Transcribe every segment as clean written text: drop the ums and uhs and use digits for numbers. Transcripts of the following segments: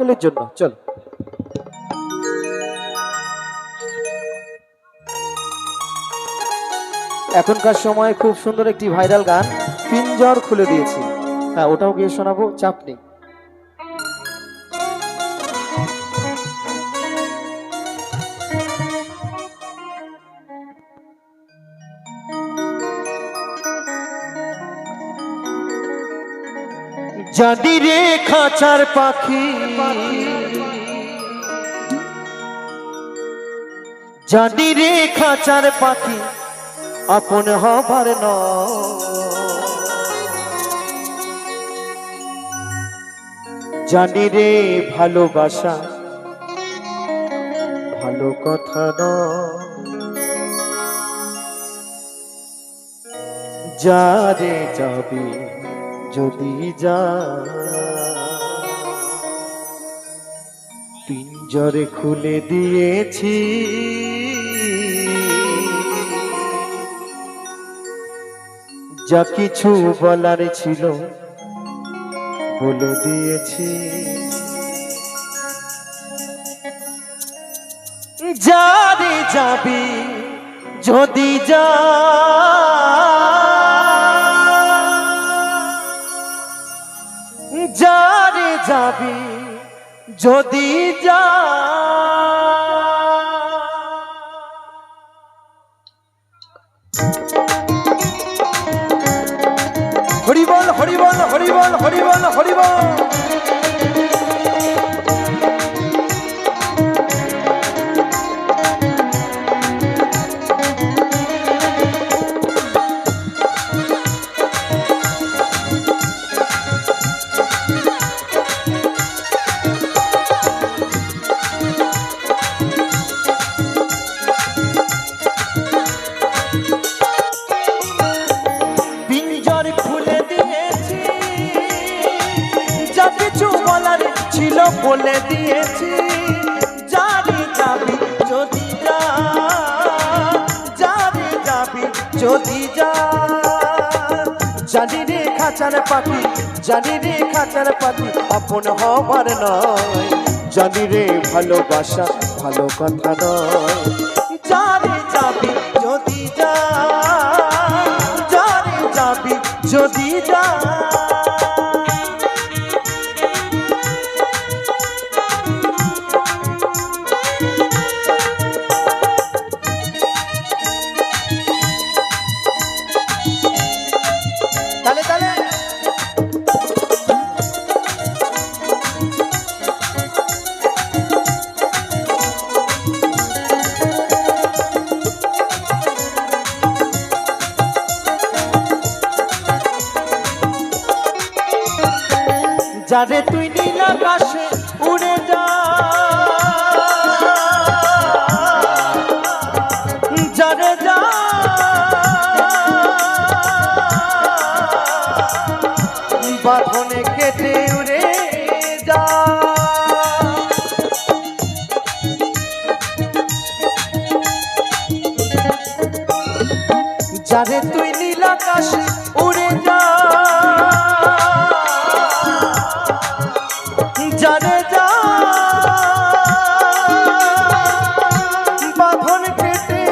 সকলের জন্য। চল এখনকার সময় খুব সুন্দর একটি ভাইরাল গান পিঞ্জর খুলে দিয়েছি, হ্যাঁ ওটাও গিয়ে শোনাবো, চাপ নেই। জানি রে খাঁচার পাখি, জানি রে খাঁচার পাখি আপন হবার নয়, জানি রে ভালোবাসা ভালো কথা নয়, যারে যাবি যদি যা পিঞ্জরে খুলে দিয়েছি, যা কিছু বলার ছিল বলে দিয়েছি, যারে যাবি যদি যা যারে যাবি যদি যা হরিবল হরিবল হরিবল হরিবল হরিবল। ছিল বলে দিয়েছি, যারে যাবি যদি যা যারে যাবি যদি যা, জানি রে খাঁচার পাখি, জানি রে খাঁচার পাখি আপন হবার নয়, জানি রে ভালোবাসা ভালো কথা নয়, যারে যাবি যদি যা যারে যাবি যদি যা। যারে তুই নীল আকাশে উড়ে যা, যারে যা বাঁধনে কেটে উড়ে যা, যারে তুই নীল আকাশে উড়ে যা, জানে যা বাঁধন কেটে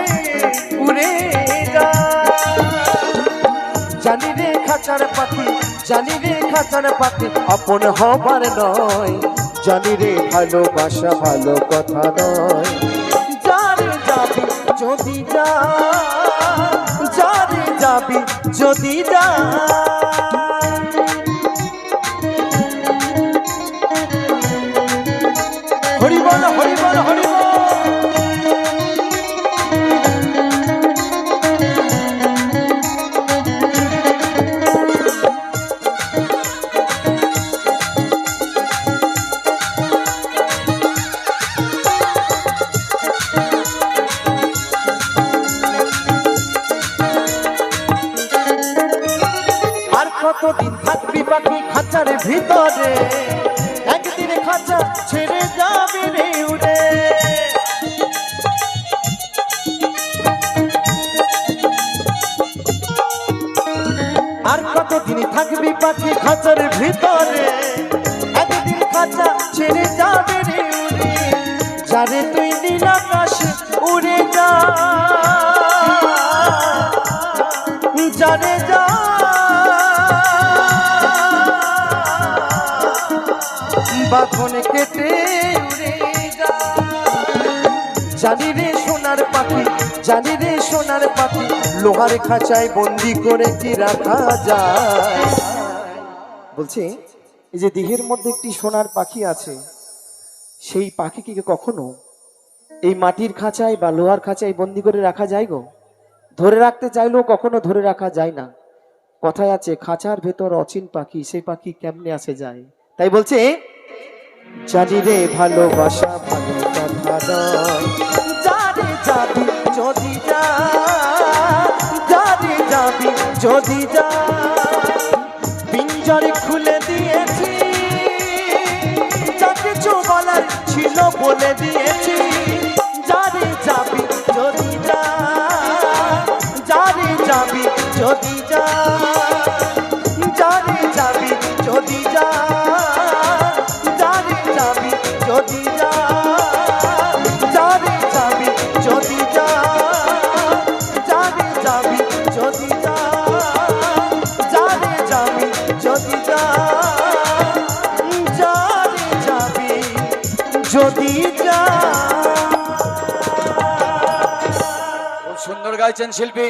উড়ে যা, জানি রে খাঁচার পাখি, জানি রে খাঁচার পাখি আপন হবার নয়, জানি রে ভালোবাসা ভালো কথা নয়, যারে যাবি যদি যা যারে যাবি যদি যা। হরিবল হরিবল হরিবল। আর কতদিন থাকবি পাখি খাঁচার ভিতরে, একদিন খাঁচা ছেড়ে যাবি রে উড়ে, আর কতদিন থাকবি পাখি খাঁচার ভিতরে, একদিন খাঁচা ছেড়ে যাবে রে উড়ে, যারে তুই নীল আকাশে উড়ে যা, যারে যা বাঁধন কেটে উড়ে যা। জানি রে সোনার পাখি, জানি রে সোনার পাখি, লোহার খাঁচায় বন্দি করে কি রাখা যায়। বলছে এই যে দেহের মধ্যে একটি সোনার পাখি আছে, সেই পাখিকে কখনো এই মাটির খাঁচায় বা লোহার খাঁচায় বন্দি করে রাখা যায় গো? ধরে রাখতে চাইলেও কখনো ধরে রাখা যায় না। কথায় আছে খাঁচার ভেতর অচিন পাখি, সেই পাখি কেমনে আসে যায়। তাই বলছে জানি রে ভালোবাসা ভালো কথা নয়, যারে যাবি যদি যা, যারে যাবি যদি যা, পিঞ্জরে খুলে দিয়েছি, যা কিছু বলার ছিল বলে দিয়েছি। যারে যাবি যদি যা, যারে যাবি যদি যা, যারে যাবি যদি যা, যারে যাবি যদি যা, যারে যাবি যদি যা, যারে যাবি যদি যা, যারে যাবি যদি যা, যারে যাবি যদি যা। খুব সুন্দর গাইছেন শিল্পী।